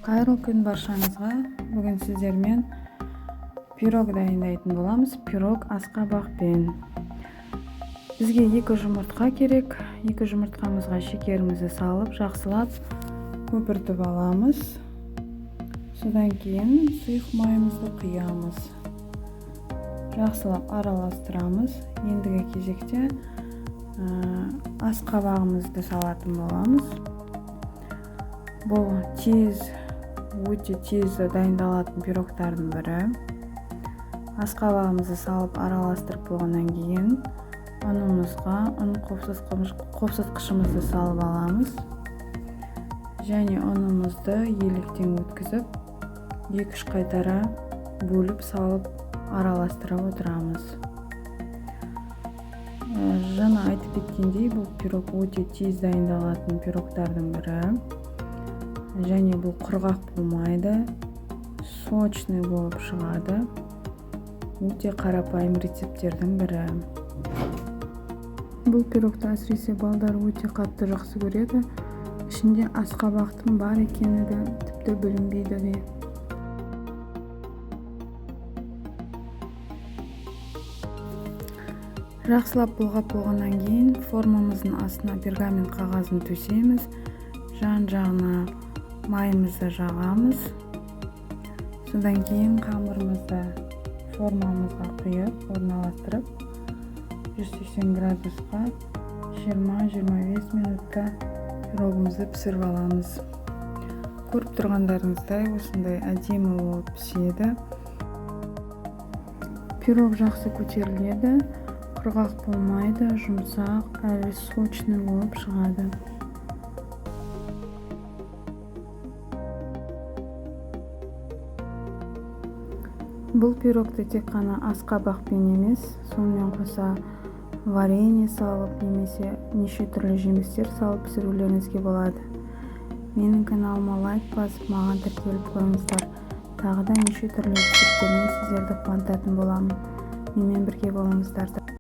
Қайырлы күн баршаңызға. Бүгін сіздермен пирог дайындайтын боламыз. Пирог асқабақпен. Бізге 2 жұмыртқа керек. 2 жұмыртқамызға шекерімізді салып, жақсылап көпіртіп аламыз. Содан кейін сұйық майымызды құямыз. Жақсылап араластырамыз. Ендігі кезекте асқабағымызды салатын боламыз. Бұл өте тез дайындалатын пирогтардың бірі. Асқабағымызды салып араластырып болғаннан кейін ұнымызға ұн қопсытқышымызды салып аламыз. Және ұнымызды електен өткізіп, 2-3 қайтара бөліп салып араластырып отырамыз. Жаңа айтып кеткендей, бұл пирог өте тез дайындалатын пирогтардың бірі. Және бұл құрғақ болмайды, сочный болып шығады. Өте қарапайым рецепттердің бірі. Бұл пирогты әсіресе балдар өте қатты жақсы көреді. Ішінде асқабақтың бар екені де тіпті білінбейді де. Жақсылап бұлғап болғаннан кейін формамыздың астына пергамент қағазын төсейміз. Жан-жағына майымызды жағамыз. Содан кейін қамырымызды формамызға құйып, орналастырып, 180 градусқа 20-25 минутта пирогымызды пісіріп аламыз. Көріп тұрғандарыңыздай осындай әдемі болып піседі. Пирог жақсы көтеріледі, құрғақ болмайды, жұмсақ, әлі сочный болып шығады. Бұл пирогты тек қана асқабақпен емес, сонымен қоса варенье салып, немесе неше түрлі жемістер салып пісірулеріңізге болады. Менің каналыма лайк басып, маған тіркеліп қойыңыздар. Тағы да неше түрлі рецептермен сіздерді қуантатын боламын. Менімен бірге болыңыздар.